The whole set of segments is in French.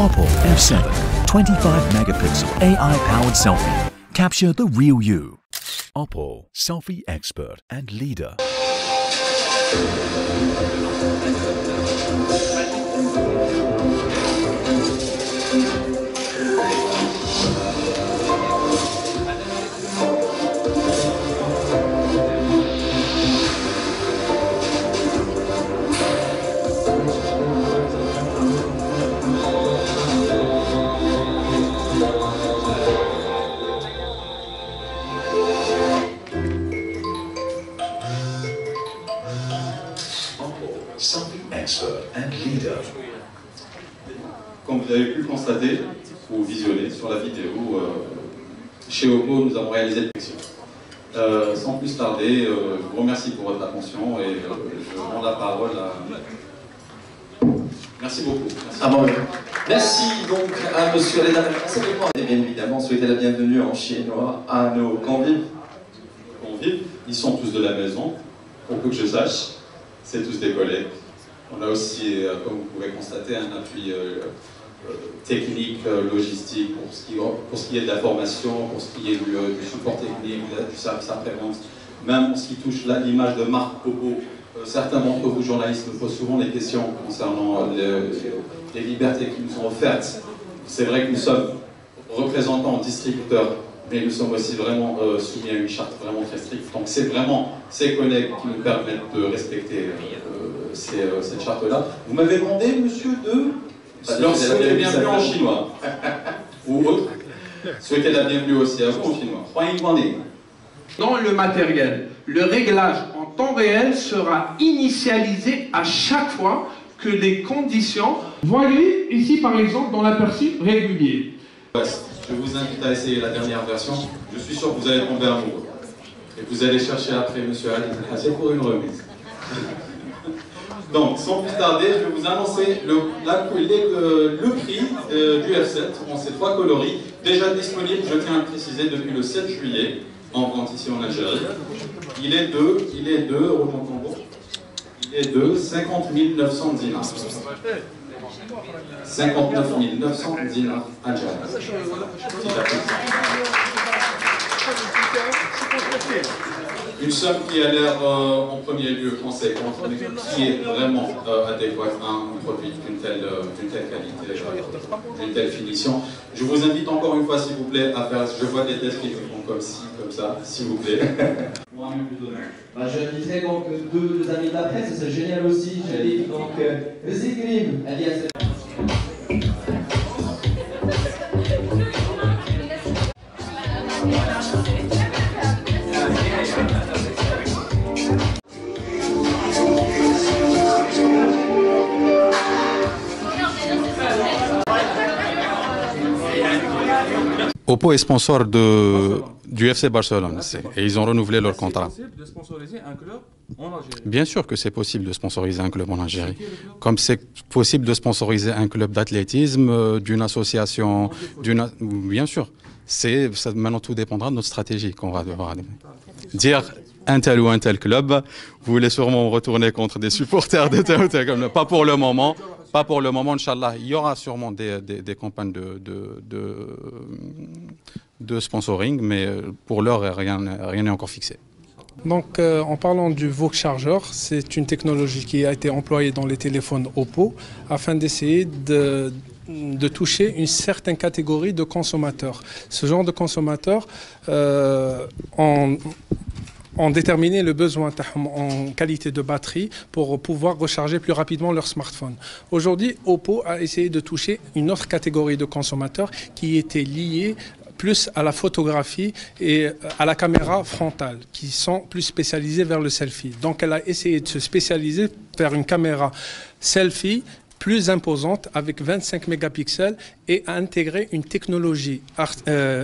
Oppo F7 25 megapixel AI-powered selfie. Capture the real you. Oppo, selfie expert and leader. Selfie expert and leader. Comme vous avez pu le constater ou visionner sur la vidéo, chez Oppo, nous avons réalisé l'élection. Sans plus tarder, je vous remercie pour votre attention et je rends la parole à... Merci beaucoup. Merci. Merci donc à Monsieur Reda. Et bien évidemment, souhaiter la bienvenue en chinois à nos convives. Ils sont tous de la maison, pour peu que je sache. C'est tous des collègues. On a aussi, comme vous pouvez constater, un appui technique, logistique, pour ce qui est de la formation, pour ce qui est du support technique, du service après-vente, même en ce qui touche l'image de marque Oppo. Certains d'entre vous, journalistes, me posent souvent des questions concernant les libertés qui nous sont offertes. C'est vrai que nous sommes représentants, distributeurs, mais nous sommes aussi vraiment soumis à une charte vraiment très stricte. Donc c'est vraiment ces collègues qui nous permettent de respecter cette charte-là. Vous m'avez demandé, monsieur, de leur souhaiter la bienvenue en chinois. Ou autre. Souhaiter la bienvenue aussi à vous en chinois. Dans le matériel, le réglage en temps réel sera initialisé à chaque fois que les conditions... Voyez ici par exemple dans l'aperçu régulier. Je vous invite à essayer la dernière version. Je suis sûr que vous allez tomber amoureux. Et vous allez chercher après M. Ali pour une remise. Donc, sans plus tarder, je vais vous annoncer le prix du F7 en ces trois coloris. Déjà disponible, je tiens à le préciser, depuis le 7 juillet, en vente ici en Algérie. Il est de 50 900 dinars. 59 900 dinars algériens. Une somme qui a l'air en premier lieu conséquente, mais qui est vraiment adéquate à un produit d'une telle qualité, d'une telle finition. Je vous invite encore une fois, s'il vous plaît, à faire, je vois des tests qui font comme ci, comme ça, s'il vous plaît. Je disais donc deux amis de la presse, c'est génial aussi, je dis donc Zikrim, alias... Oppo est sponsor du FC Barcelone et ils ont renouvelé leur contrat. C'est possible de sponsoriser un club en Algérie? Bien sûr que c'est possible de sponsoriser un club en Algérie. Comme c'est possible de sponsoriser un club d'athlétisme, d'une association, bien sûr. Maintenant tout dépendra de notre stratégie qu'on va devoir dire un tel ou un tel club. Vous voulez sûrement retourner contre des supporters de tel ou tel club. Pas pour le moment. Pas pour le moment, Inch'Allah. Il y aura sûrement des campagnes de sponsoring, mais pour l'heure, rien n'est encore fixé. Donc, en parlant du VOOC chargeur, c'est une technologie qui a été employée dans les téléphones Oppo afin d'essayer de toucher une certaine catégorie de consommateurs. Ce genre de consommateurs ont déterminé le besoin en qualité de batterie pour pouvoir recharger plus rapidement leur smartphone. Aujourd'hui, Oppo a essayé de toucher une autre catégorie de consommateurs qui était liée plus à la photographie et à la caméra frontale, qui sont plus spécialisés vers le selfie. Donc elle a essayé de se spécialiser vers une caméra selfie plus imposante avec 25 mégapixels et a intégré une technologie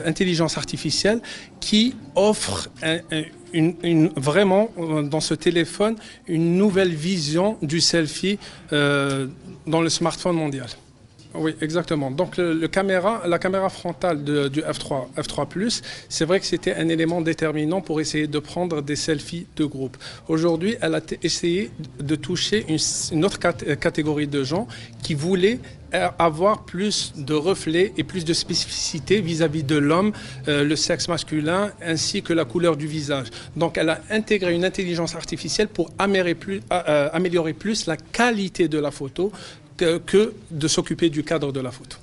intelligence artificielle qui offre vraiment dans ce téléphone une nouvelle vision du selfie dans le smartphone mondial. Oui, exactement. Donc la caméra frontale du F3 c'est vrai que c'était un élément déterminant pour essayer de prendre des selfies de groupe. Aujourd'hui, elle a essayé de toucher une autre catégorie de gens qui voulaient avoir plus de reflets et plus de spécificité vis-à-vis de l'homme, le sexe masculin, ainsi que la couleur du visage. Donc elle a intégré une intelligence artificielle pour améliorer plus la qualité de la photo que de s'occuper du cadre de la photo.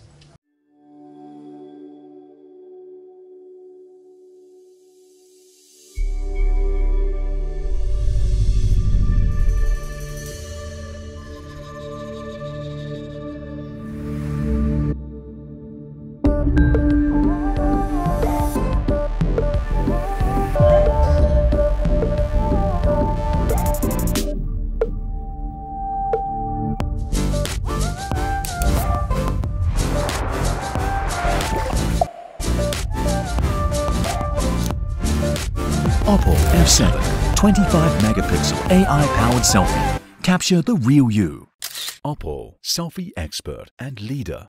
Oppo F7 25 megapixel AI-powered selfie. Capture the real you. Oppo, selfie expert and leader.